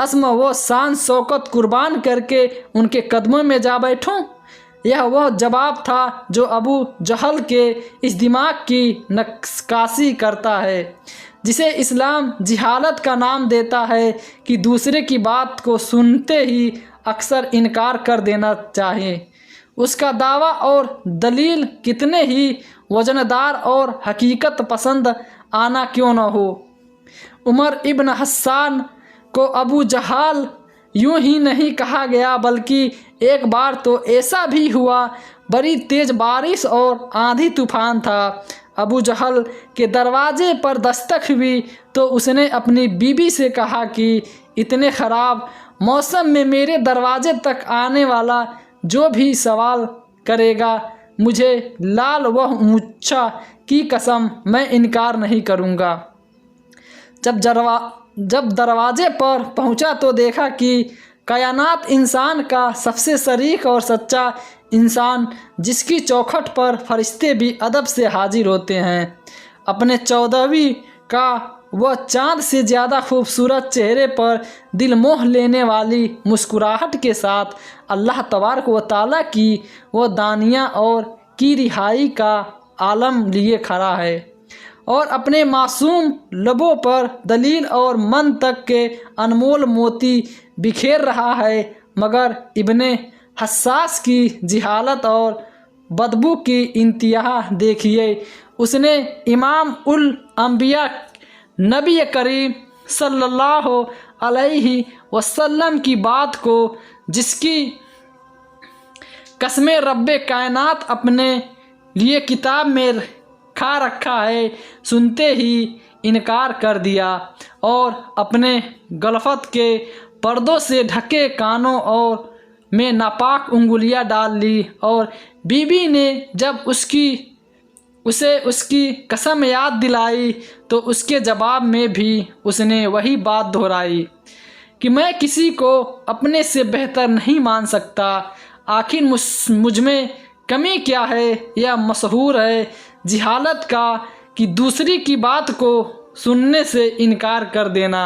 عزم و شان شوکت قربان کر کے ان کے قدموں میں جا بیٹھوں؟ یہ وہ جواب تھا جو ابو جہل کے اس دماغ کی نکاسی کرتا ہے جسے اسلام جہالت کا نام دیتا ہے کہ دوسرے کی بات کو سنتے ہی اکثر انکار کر دینا چاہیے، اس کا دعویٰ اور دلیل کتنے ہی وزندار اور حقیقت پسند آنا کیوں نہ ہو۔ عمر ابن حسان کو ابو جہل یوں ہی نہیں کہا گیا، بلکہ ایک بار تو ایسا بھی ہوا، بڑی تیز بارش اور آندھی طوفان تھا، ابو جہل کے دروازے پر دستک ہوئی تو اس نے اپنی بیوی سے کہا کہ اتنے خراب موسم میں میرے دروازے تک آنے والا جو بھی سوال کرے گا، مجھے لال و مچھا کی قسم میں انکار نہیں کروں گا۔ جب دروازے پر پہنچا تو دیکھا کہ کائنات انسان کا سب سے شریک اور سچا انسان، جس کی چوکھٹ پر فرشتے بھی ادب سے حاضر ہوتے ہیں، اپنے 14ویں کا وہ چاند سے زیادہ خوبصورت چہرے پر دل موہ لینے والی مسکراہٹ کے ساتھ اللہ تبارک و تعالیٰ کی وہ دانیہ اور کی رہائی کا عالم لیے کھڑا ہے اور اپنے معصوم لبوں پر دلیل اور منطق کے انمول موتی بکھیر رہا ہے، مگر ابن حساس کی جہالت اور بدبو کی انتہا دیکھیے۔ اس نے امام الانبیاء نبی کریم صلی اللہ علیہ وسلم کی بات کو، جس کی قسم رب کائنات اپنے لیے کتاب میں کھا رکھا ہے، سنتے ہی انکار کر دیا اور اپنے غفلت کے پردوں سے ڈھکے کانوں اور میں ناپاک انگلیاں ڈال لی، اور بیوی نے جب اسے اس کی قسم یاد دلائی تو اس کے جواب میں بھی اس نے وہی بات دہرائی کہ میں کسی کو اپنے سے بہتر نہیں مان سکتا، آخر مجھ میں کمی کیا ہے؟ یہ مشہور ہے جہالت کا کہ دوسری کی بات کو سننے سے انکار کر دینا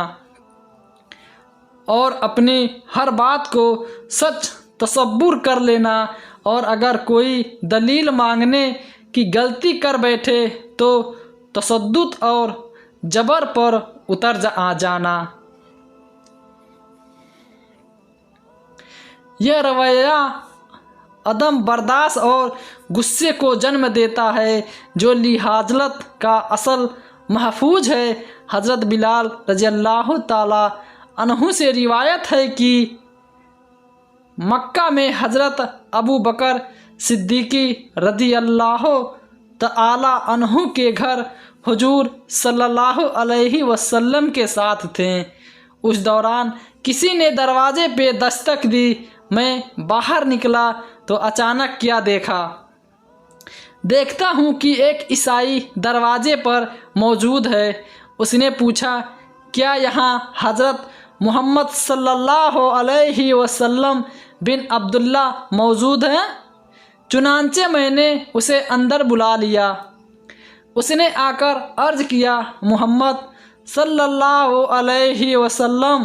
اور اپنی ہر بات کو سچ تصور کر لینا، اور اگر کوئی دلیل مانگنے کی غلطی کر بیٹھے تو تشدد اور جبر پر اتر جانا۔ یہ رویہ عدم برداشت اور غصے کو جنم دیتا ہے جو لہٰذلت کا اصل محفوظ ہے۔ حضرت بلال رضی اللہ تعالی عنہ سے روایت ہے کہ مکہ میں حضرت ابو بکر صدیقی رضی اللہ تعالی عنہ کے گھر حضور صلی اللہ علیہ وسلم کے ساتھ تھے۔ اس دوران کسی نے دروازے پہ دستک دی، میں باہر نکلا تو اچانک کیا دیکھتا ہوں کہ ایک عیسائی دروازے پر موجود ہے۔ اس نے پوچھا، کیا یہاں حضرت محمد صلی اللہ علیہ وسلم بن عبداللہ موجود ہیں؟ چنانچہ میں نے اسے اندر بلا لیا۔ اس نے آ کر عرض کیا، محمد صلی اللہ علیہ وسلم،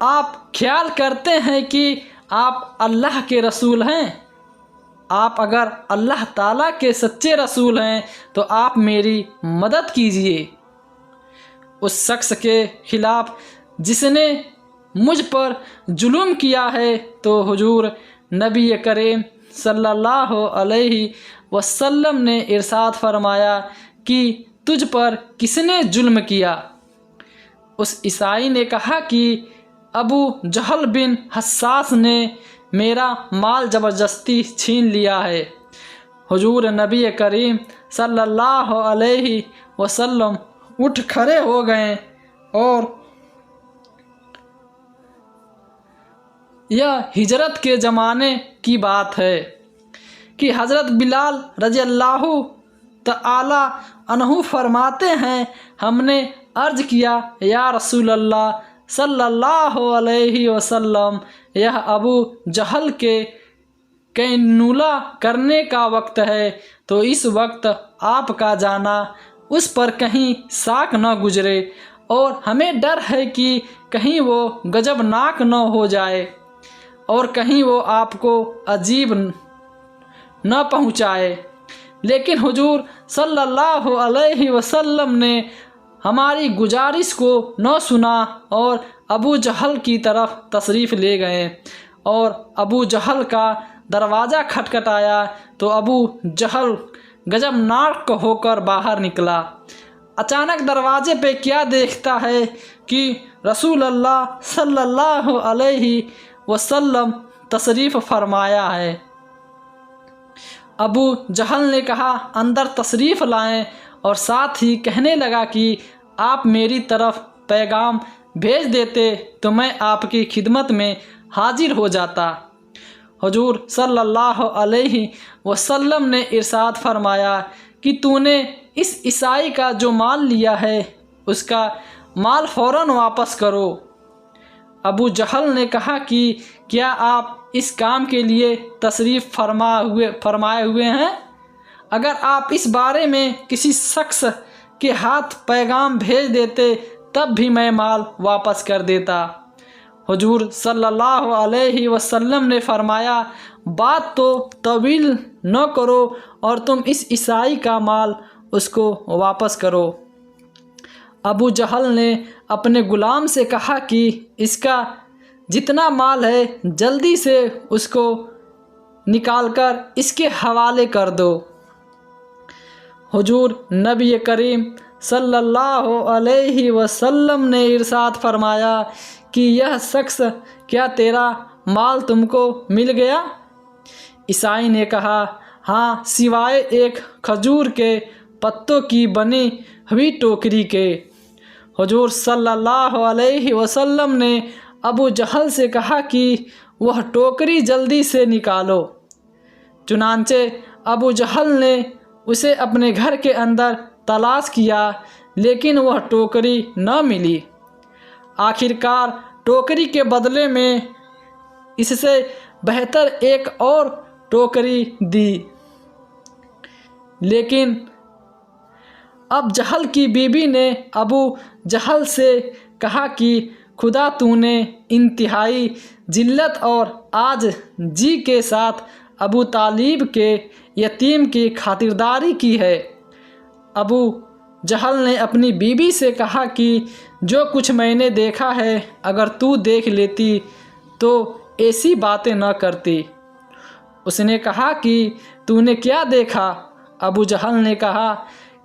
آپ خیال کرتے ہیں کہ آپ اللہ کے رسول ہیں؟ آپ اگر اللہ تعالیٰ کے سچے رسول ہیں تو آپ میری مدد کیجیے اس شخص کے خلاف جس نے مجھ پر ظلم کیا ہے۔ تو حضور نبی کریم صلی اللہ علیہ وسلم نے ارشاد فرمایا کہ تجھ پر کس نے ظلم کیا؟ اس عیسائی نے کہا کہ ابو جہل بن حساس نے میرا مال زبردستی چھین لیا ہے۔ حضور نبی کریم صلی اللہ علیہ وسلم اٹھ کھڑے ہو گئے اور یہ ہجرت کے زمانے کی بات ہے کہ حضرت بلال رضی اللہ تعالی عنہ فرماتے ہیں، ہم نے عرض کیا، یا رسول اللہ صلی اللہ علیہ وسلم، یہ ابو جہل کے کینولا کرنے کا وقت ہے، تو اس وقت آپ کا جانا اس پر کہیں شاک نہ گزرے اور ہمیں ڈر ہے کہ کہیں وہ غضبناک نہ ہو جائے اور کہیں وہ آپ کو عذاب نہ پہنچائے۔ لیکن حضور صلی اللہ علیہ وسلم نے ہماری گزارش کو نہ سنا اور ابو جہل کی طرف تشریف لے گئے، اور ابو جہل کا دروازہ کھٹکھٹایا تو ابو جہل غضبناک ہو کر باہر نکلا۔ اچانک دروازے پہ کیا دیکھتا ہے کہ رسول اللہ صلی اللہ علیہ وسلم تشریف فرمایا ہے۔ ابو جہل نے کہا اندر تشریف لائیں، اور ساتھ ہی کہنے لگا کہ آپ میری طرف پیغام بھیج دیتے تو میں آپ کی خدمت میں حاضر ہو جاتا۔ حضور صلی اللہ علیہ وسلم نے ارشاد فرمایا کہ تو نے اس عیسائی کا جو مال لیا ہے اس کا مال فوراً واپس کرو۔ ابو جہل نے کہا کہ کیا آپ اس کام کے لیے تشریف فرمائے ہوئے ہیں؟ اگر آپ اس بارے میں کسی شخص کے ہاتھ پیغام بھیج دیتے تب بھی میں مال واپس کر دیتا۔ حضور صلی اللہ علیہ وسلم نے فرمایا بات تو طویل نہ کرو اور تم اس عیسائی کا مال اس کو واپس کرو۔ ابو جہل نے اپنے غلام سے کہا کہ اس کا جتنا مال ہے جلدی سے اس کو نکال کر اس کے حوالے کر دو۔ حضور نبی کریم صلی اللہ علیہ وسلم نے ارشاد فرمایا کہ یہ شخص کیا تیرا مال تم کو مل گیا؟ عیسائی نے کہا ہاں، سوائے ایک کھجور کے پتوں کی بنی ہوئی ٹوکری کے۔ حضور صلی اللہ علیہ وسلم نے ابو جہل سے کہا کہ وہ ٹوکری جلدی سے نکالو۔ چنانچہ ابو جہل نے اسے اپنے گھر کے اندر تلاش کیا لیکن وہ ٹوکری نہ ملی۔ آخرکار ٹوکری کے بدلے میں اس سے بہتر ایک اور ٹوکری دی، لیکن اب جہل کی بیوی نے ابو جہل سے کہا کہ خدا تو نے انتہائی ذلت اور عاجزی کے ساتھ ابو طالب کے یتیم کی خاطرداری کی ہے۔ ابو جہل نے اپنی بیوی سے کہا کہ جو کچھ میں نے دیکھا ہے اگر تو دیکھ لیتی تو ایسی باتیں نہ کرتی۔ اس نے کہا کہ تو نے کیا دیکھا؟ ابو جہل نے کہا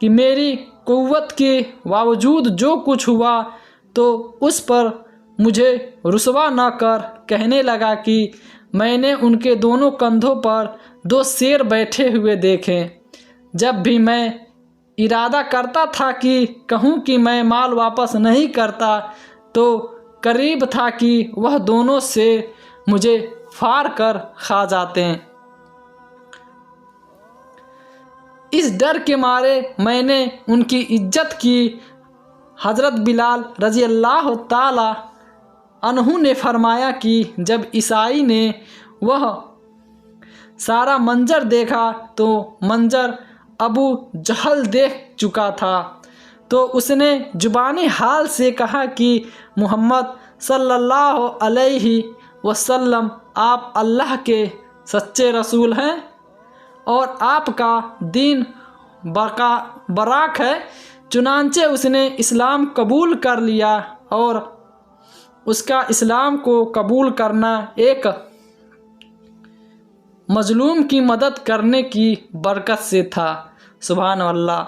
کہ میری قوت کے باوجود جو کچھ ہوا تو اس پر مجھے رسوا نہ کر۔ کہنے لگا کہ میں نے ان کے دونوں کندھوں پر 2 شیر بیٹھے ہوئے دیکھے۔ جب بھی میں ارادہ کرتا تھا کہ کہوں کہ میں مال واپس نہیں کرتا تو قریب تھا کہ وہ دونوں شیر مجھے پھاڑ کر کھا جاتے۔ اس ڈر کے مارے میں نے ان کی عزت کی۔ حضرت بلال رضی اللہ تعالی عنہ نے فرمایا کہ جب عیسائی نے وہ سارا منظر دیکھا تو منظر ابو جہل دیکھ چکا تھا، تو اس نے زبانی حال سے کہا کہ محمد صلی اللہ علیہ وسلم آپ اللہ کے سچے رسول ہیں اور آپ کا دین برحق ہے۔ چنانچہ اس نے اسلام قبول کر لیا، اور اس کا اسلام کو قبول کرنا ایک مظلوم کی مدد کرنے کی برکت سے تھا۔ سبحان اللہ۔